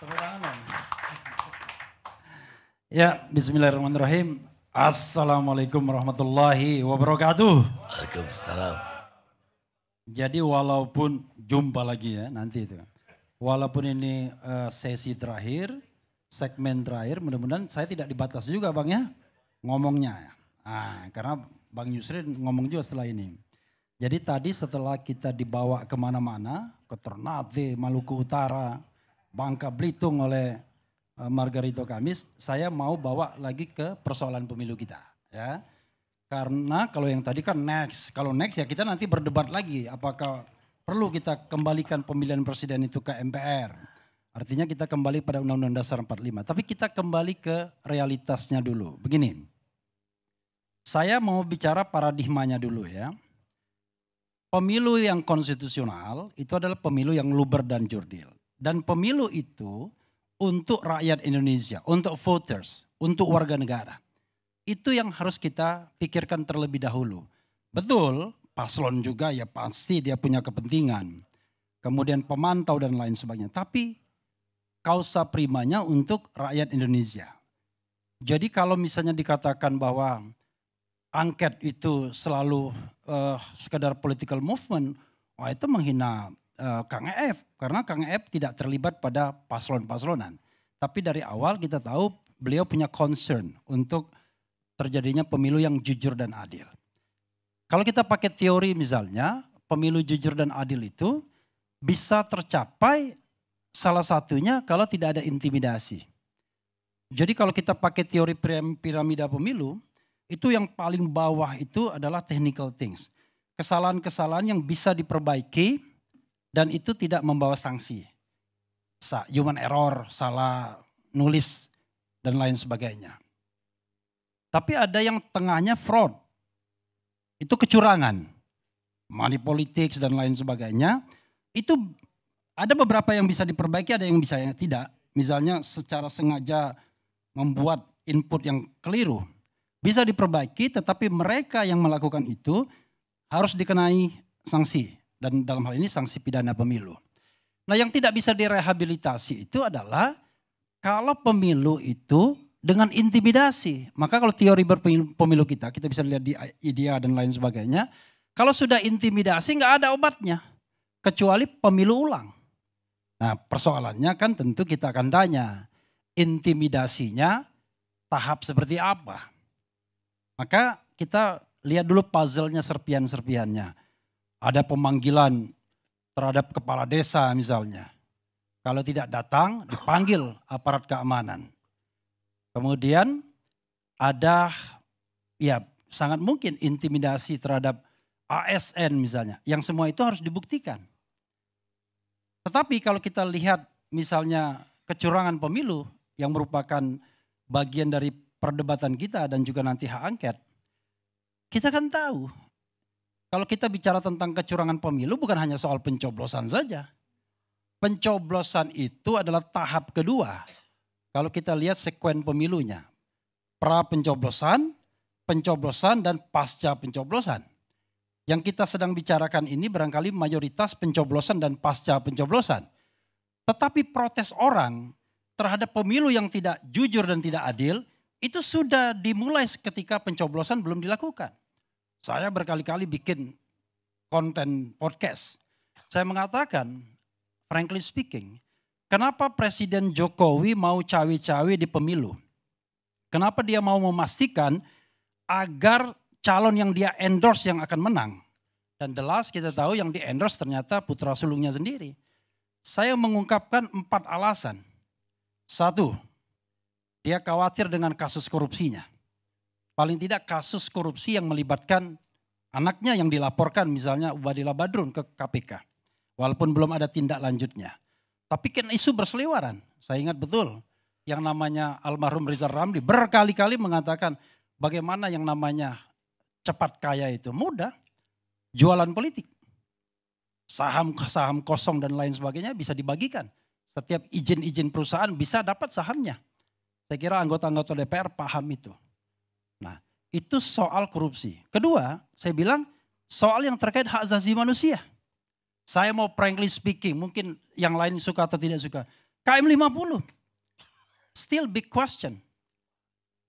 Tepuk tangan dong. Ya, bismillahirrahmanirrahim. Assalamualaikum warahmatullahi wabarakatuh. Waalaikumsalam. Jadi walaupun jumpa lagi ya nanti itu. Walaupun ini sesi terakhir, segmen terakhir, mudah-mudahan saya tidak dibatas juga Bang ya ngomongnya. Karena Bang Yusri ngomong juga setelah ini. Jadi tadi setelah kita dibawa kemana-mana, ke Ternate, Maluku Utara, Bangka Belitung oleh Margarito Kamis, saya mau bawa lagi ke persoalan pemilu kita. Ya. Karena kalau yang tadi kan next, kalau next ya kita nanti berdebat lagi apakah perlu kita kembalikan pemilihan presiden itu ke MPR. Artinya kita kembali pada Undang-Undang Dasar 45. Tapi kita kembali ke realitasnya dulu. Begini, saya mau bicara paradigmanya dulu ya. Pemilu yang konstitusional itu adalah pemilu yang luber dan jurdil. Dan pemilu itu untuk rakyat Indonesia, untuk voters, untuk warga negara. Itu yang harus kita pikirkan terlebih dahulu. Betul, paslon juga ya pasti dia punya kepentingan. Kemudian pemantau dan lain sebagainya. Tapi kausa primanya untuk rakyat Indonesia. Jadi kalau misalnya dikatakan bahwa angket itu selalu sekedar political movement, itu menghina Kang EF. Karena Kang EF tidak terlibat pada paslon-paslonan. Tapi dari awal kita tahu beliau punya concern untuk terjadinya pemilu yang jujur dan adil. Kalau kita pakai teori misalnya, pemilu jujur dan adil itu bisa tercapai salah satunya kalau tidak ada intimidasi. Jadi kalau kita pakai teori piramida pemilu, itu yang paling bawah itu adalah technical things. Kesalahan-kesalahan yang bisa diperbaiki dan itu tidak membawa sanksi. Human error, salah nulis dan lain sebagainya. Tapi ada yang tengahnya fraud. Itu kecurangan. Money politics dan lain sebagainya. Itu ada beberapa yang bisa diperbaiki, ada yang bisa yang tidak. Misalnya secara sengaja membuat input yang keliru. Bisa diperbaiki tetapi mereka yang melakukan itu harus dikenai sanksi. Dan dalam hal ini sanksi pidana pemilu. Nah yang tidak bisa direhabilitasi itu adalah kalau pemilu itu dengan intimidasi. Maka kalau teori berpemilu kita bisa lihat di IDEA dan lain sebagainya. Kalau sudah intimidasi nggak ada obatnya. Kecuali pemilu ulang. Nah persoalannya kan tentu kita akan tanya. Intimidasinya tahap seperti apa? Maka kita lihat dulu puzzle-nya serpian-serpiannya. Ada pemanggilan terhadap kepala desa misalnya. Kalau tidak datang dipanggil aparat keamanan. Kemudian ada ya sangat mungkin intimidasi terhadap ASN misalnya. Yang semua itu harus dibuktikan. Tetapi kalau kita lihat misalnya kecurangan pemilu yang merupakan bagian dari perdebatan kita dan juga nanti hak angket. Kita kan tahu kalau kita bicara tentang kecurangan pemilu bukan hanya soal pencoblosan saja. Pencoblosan itu adalah tahap kedua. Kalau kita lihat sekuen pemilunya. Pra pencoblosan, pencoblosan dan pasca pencoblosan. Yang kita sedang bicarakan ini barangkali mayoritas pencoblosan dan pasca pencoblosan. Tetapi protes orang terhadap pemilu yang tidak jujur dan tidak adil itu sudah dimulai ketika pencoblosan belum dilakukan. Saya berkali-kali bikin konten podcast. Saya mengatakan, frankly speaking, kenapa Presiden Jokowi mau cawe-cawe di pemilu? Kenapa dia mau memastikan agar calon yang dia endorse yang akan menang? Dan the last kita tahu yang di endorse ternyata putra sulungnya sendiri. Saya mengungkapkan 4 alasan. 1, dia khawatir dengan kasus korupsinya. Paling tidak kasus korupsi yang melibatkan anaknya yang dilaporkan misalnya Ubadillah Badrun ke KPK. Walaupun belum ada tindak lanjutnya. Tapi kan isu berseliweran. Saya ingat betul yang namanya almarhum Rizal Ramli berkali-kali mengatakan bagaimana yang namanya cepat kaya itu mudah. Jualan politik. Saham kosong dan lain sebagainya bisa dibagikan. Setiap izin-izin perusahaan bisa dapat sahamnya. Saya kira anggota-anggota DPR paham itu. Nah itu soal korupsi. Kedua saya bilang soal yang terkait hak asasi manusia. Saya mau frankly speaking, mungkin yang lain suka atau tidak suka. KM 50. Still big question.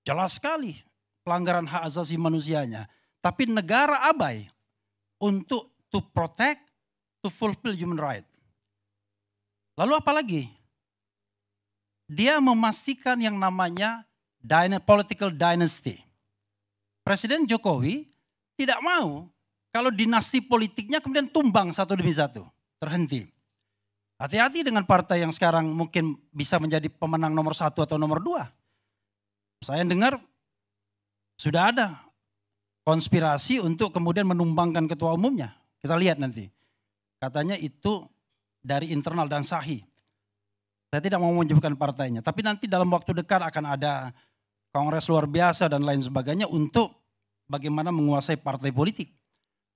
Jelas sekali pelanggaran hak asasi manusianya. Tapi negara abai untuk to protect, to fulfill human right. Lalu apa lagi? Dia memastikan yang namanya political dynasty. Presiden Jokowi tidak mau kalau dinasti politiknya kemudian tumbang satu demi satu, terhenti. Hati-hati dengan partai yang sekarang mungkin bisa menjadi pemenang nomor 1 atau nomor 2. Saya dengar sudah ada konspirasi untuk kemudian menumbangkan ketua umumnya. Kita lihat nanti. Katanya itu dari internal dan sahih. Saya tidak mau menyebutkan partainya. Tapi nanti dalam waktu dekat akan ada kongres luar biasa dan lain sebagainya untuk bagaimana menguasai partai politik.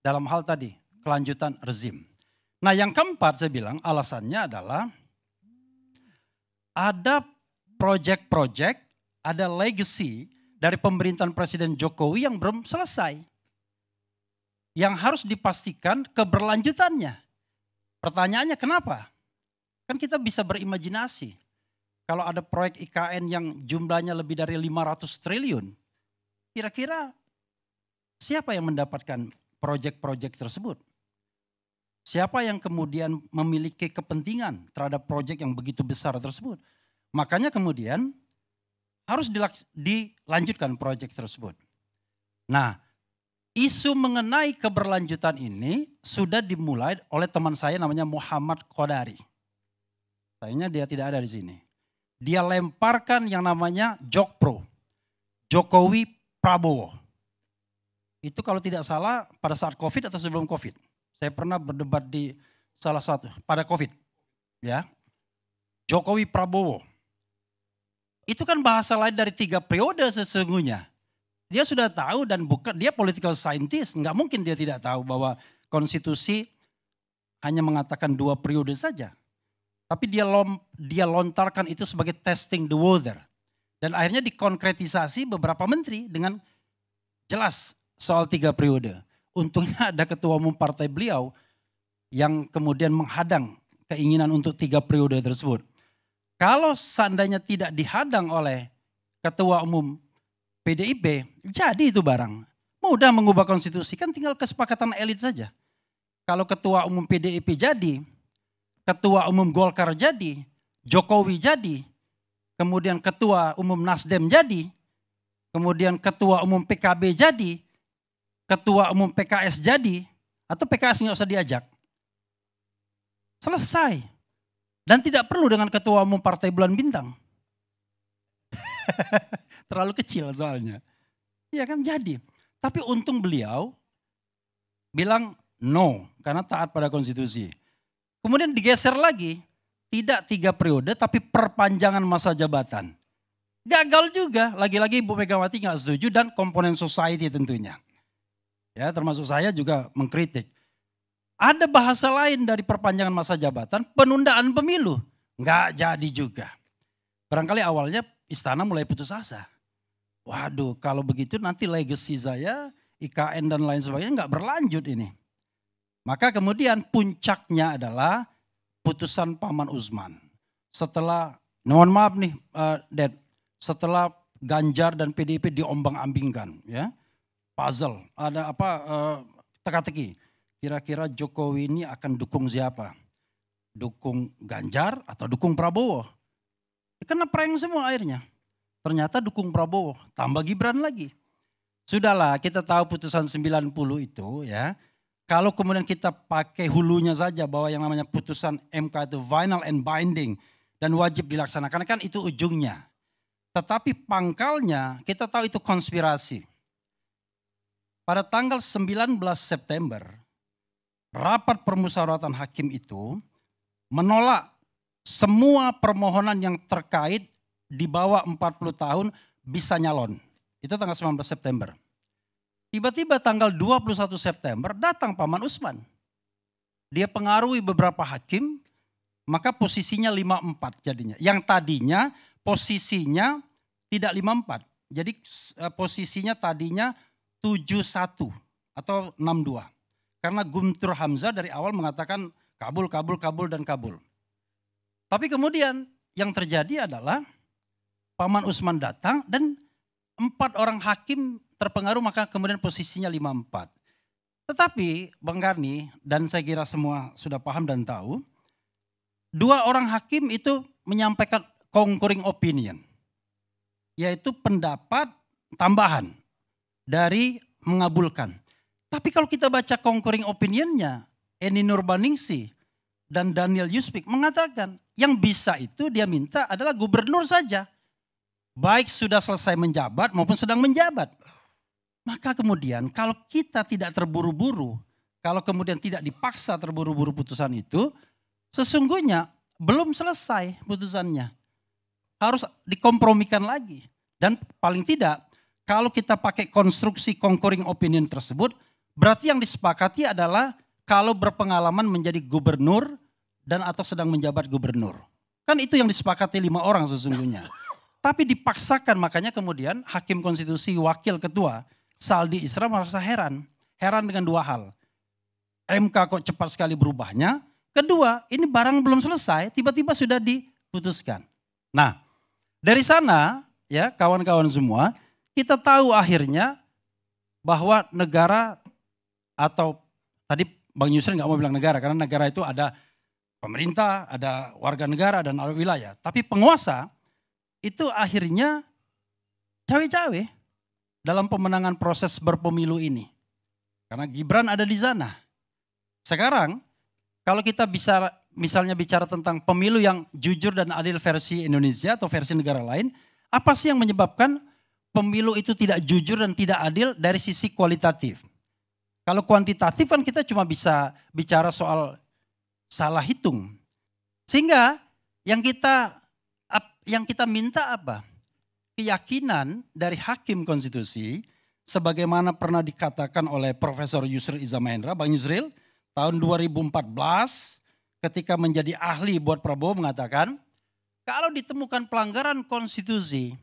Dalam hal tadi, kelanjutan rezim. Nah yang keempat saya bilang alasannya adalah ada proyek-proyek, ada legacy dari pemerintahan Presiden Jokowi yang belum selesai. Yang harus dipastikan keberlanjutannya. Pertanyaannya kenapa? Kan kita bisa berimajinasi. Kalau ada proyek IKN yang jumlahnya lebih dari 500 triliun. Kira-kira siapa yang mendapatkan proyek-proyek tersebut? Siapa yang kemudian memiliki kepentingan terhadap proyek yang begitu besar tersebut? Makanya kemudian harus dilanjutkan proyek tersebut. Nah, isu mengenai keberlanjutan ini sudah dimulai oleh teman saya namanya Muhammad Qodari. Sayangnya dia tidak ada di sini. Dia lemparkan yang namanya Jokpro, Jokowi Prabowo. Itu kalau tidak salah pada saat COVID atau sebelum COVID. Saya pernah berdebat di salah satu pada COVID, ya. Jokowi Prabowo. Itu kan bahasa lain dari 3 periode sesungguhnya. Dia sudah tahu dan bukan dia political scientist, nggak mungkin dia tidak tahu bahwa konstitusi hanya mengatakan 2 periode saja. Tapi dia lontarkan itu sebagai testing the water. Dan akhirnya dikonkretisasi beberapa menteri dengan jelas soal 3 periode. Untungnya ada ketua umum partai beliau yang kemudian menghadang keinginan untuk 3 periode tersebut. Kalau seandainya tidak dihadang oleh ketua umum PDIP, jadi itu barang. Mudah mengubah konstitusi, kan tinggal kesepakatan elit saja. Kalau ketua umum PDIP jadi, ketua umum Golkar jadi, Jokowi jadi, kemudian ketua umum Nasdem jadi, kemudian ketua umum PKB jadi, ketua umum PKS jadi, atau PKS nggak usah diajak. Selesai. Dan tidak perlu dengan ketua umum Partai Bulan Bintang. Terlalu kecil soalnya. Iya kan jadi. Tapi untung beliau bilang no karena taat pada konstitusi. Kemudian digeser lagi. Tidak 3 periode tapi perpanjangan masa jabatan. Gagal juga. Lagi-lagi Ibu Megawati gak setuju dan komponen society tentunya. Ya termasuk saya juga mengkritik. Ada bahasa lain dari perpanjangan masa jabatan, penundaan pemilu. Nggak jadi juga. Barangkali awalnya istana mulai putus asa. Waduh kalau begitu nanti legacy saya, IKN dan lain sebagainya nggak berlanjut ini. Maka kemudian puncaknya adalah putusan Paman Usman. Setelah, mohon maaf nih Dad, setelah Ganjar dan PDIP diombang-ambingkan. Ya, puzzle, ada apa teka-teki. Kira-kira Jokowi ini akan dukung siapa? Dukung Ganjar atau dukung Prabowo? Kena prank semua akhirnya. Ternyata dukung Prabowo, tambah Gibran lagi. Sudahlah kita tahu putusan 90 itu ya. Kalau kemudian kita pakai hulunya saja bahwa yang namanya putusan MK itu final and binding dan wajib dilaksanakan kan itu ujungnya. Tetapi pangkalnya kita tahu itu konspirasi. Pada tanggal 19 September rapat permusyawaratan hakim itu menolak semua permohonan yang terkait di bawah 40 tahun bisa nyalon. Itu tanggal 19 September. Tiba-tiba tanggal 21 September datang Paman Usman. Dia pengaruhi beberapa hakim, maka posisinya 54 jadinya. Yang tadinya posisinya tidak 54. Jadi posisinya tadinya 71 atau 62. Karena Guntur Hamzah dari awal mengatakan kabul, kabul, kabul, dan kabul. Tapi kemudian yang terjadi adalah Paman Usman datang dan 4 orang hakim terpengaruh, maka kemudian posisinya 5-4. Tetapi Bang Karni dan saya kira semua sudah paham dan tahu, 2 orang hakim itu menyampaikan concurring opinion, yaitu pendapat tambahan dari mengabulkan. Tapi kalau kita baca concurring opinionnya, Eni Nurbaningsih dan Daniel Yusmik mengatakan yang bisa itu dia minta adalah gubernur saja. Baik sudah selesai menjabat maupun sedang menjabat. Maka kemudian kalau kita tidak terburu-buru, kalau kemudian tidak dipaksa terburu-buru putusan itu, sesungguhnya belum selesai putusannya. Harus dikompromikan lagi. Dan paling tidak kalau kita pakai konstruksi concurring opinion tersebut, berarti yang disepakati adalah kalau berpengalaman menjadi gubernur dan atau sedang menjabat gubernur. Kan itu yang disepakati 5 orang sesungguhnya. Tapi dipaksakan, makanya kemudian Hakim Konstitusi Wakil Ketua Saldi Isra merasa heran. Heran dengan 2 hal. MK kok cepat sekali berubahnya. Kedua, ini barang belum selesai, tiba-tiba sudah diputuskan. Nah, dari sana ya kawan-kawan semua, kita tahu akhirnya bahwa negara atau tadi Bang Yusril nggak mau bilang negara, karena negara itu ada pemerintah, ada warga negara, dan ada wilayah. Tapi penguasa itu akhirnya cawe-cawe dalam pemenangan proses berpemilu ini. Karena Gibran ada di sana. Sekarang kalau kita bisa misalnya bicara tentang pemilu yang jujur dan adil versi Indonesia atau versi negara lain, apa sih yang menyebabkan pemilu itu tidak jujur dan tidak adil dari sisi kualitatif? Kalau kuantitatif kan kita cuma bisa bicara soal salah hitung. Sehingga yang kita minta apa? Keyakinan dari Hakim Konstitusi, sebagaimana pernah dikatakan oleh Profesor Yusril Iza Mahendra, Bang Yusril, tahun 2014 ketika menjadi ahli buat Prabowo mengatakan, kalau ditemukan pelanggaran konstitusi,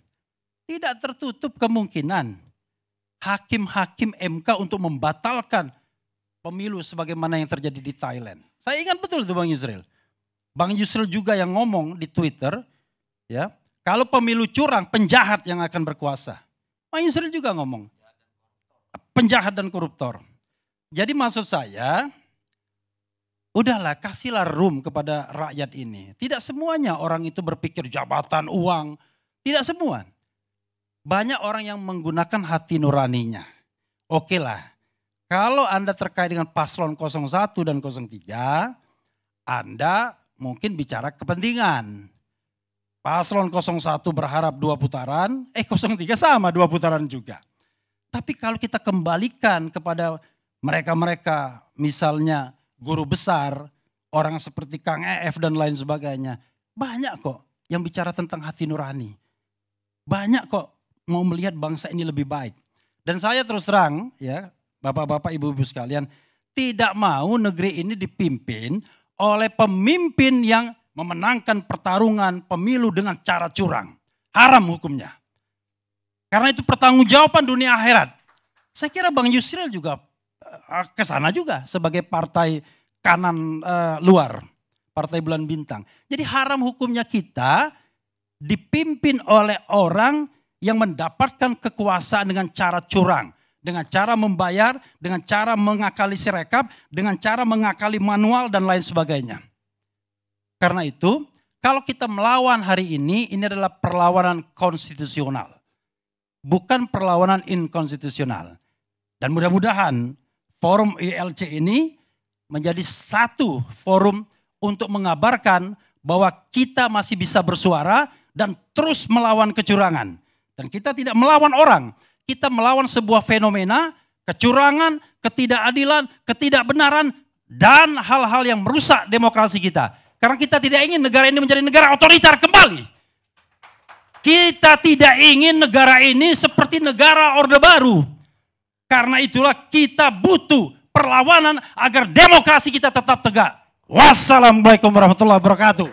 tidak tertutup kemungkinan hakim-hakim MK untuk membatalkan pemilu sebagaimana yang terjadi di Thailand. Saya ingat betul itu Bang Yusril. Bang Yusril juga yang ngomong di Twitter, ya, kalau pemilu curang, penjahat yang akan berkuasa. Bang Yusril juga ngomong, penjahat dan koruptor. Jadi maksud saya, udahlah kasihlah room kepada rakyat ini. Tidak semuanya orang itu berpikir jabatan, uang. Tidak semua. Banyak orang yang menggunakan hati nuraninya. Oke lah, kalau Anda terkait dengan paslon 01 dan 03, Anda mungkin bicara kepentingan. Paslon 01 berharap 2 putaran, 03 sama 2 putaran juga. Tapi kalau kita kembalikan kepada mereka-mereka misalnya guru besar, orang seperti Kang EF dan lain sebagainya. Banyak kok yang bicara tentang hati nurani. Banyak kok mau melihat bangsa ini lebih baik. Dan saya terus terang ya bapak-bapak ibu-ibu sekalian, tidak mau negeri ini dipimpin oleh pemimpin yang memenangkan pertarungan pemilu dengan cara curang. Haram hukumnya. Karena itu pertanggungjawaban dunia akhirat. Saya kira Bang Yusril juga ke sana juga sebagai partai kanan luar, partai bulan bintang. Jadi haram hukumnya kita dipimpin oleh orang yang mendapatkan kekuasaan dengan cara curang, dengan cara membayar, dengan cara mengakali sirekap, dengan cara mengakali manual dan lain sebagainya. Karena itu, kalau kita melawan hari ini adalah perlawanan konstitusional, bukan perlawanan inkonstitusional. Dan mudah-mudahan forum ILC ini menjadi satu forum untuk mengabarkan bahwa kita masih bisa bersuara dan terus melawan kecurangan. Dan kita tidak melawan orang, kita melawan sebuah fenomena, kecurangan, ketidakadilan, ketidakbenaran, dan hal-hal yang merusak demokrasi kita. Karena kita tidak ingin negara ini menjadi negara otoriter kembali. Kita tidak ingin negara ini seperti negara Orde Baru. Karena itulah kita butuh perlawanan agar demokrasi kita tetap tegak. Wassalamualaikum warahmatullahi wabarakatuh.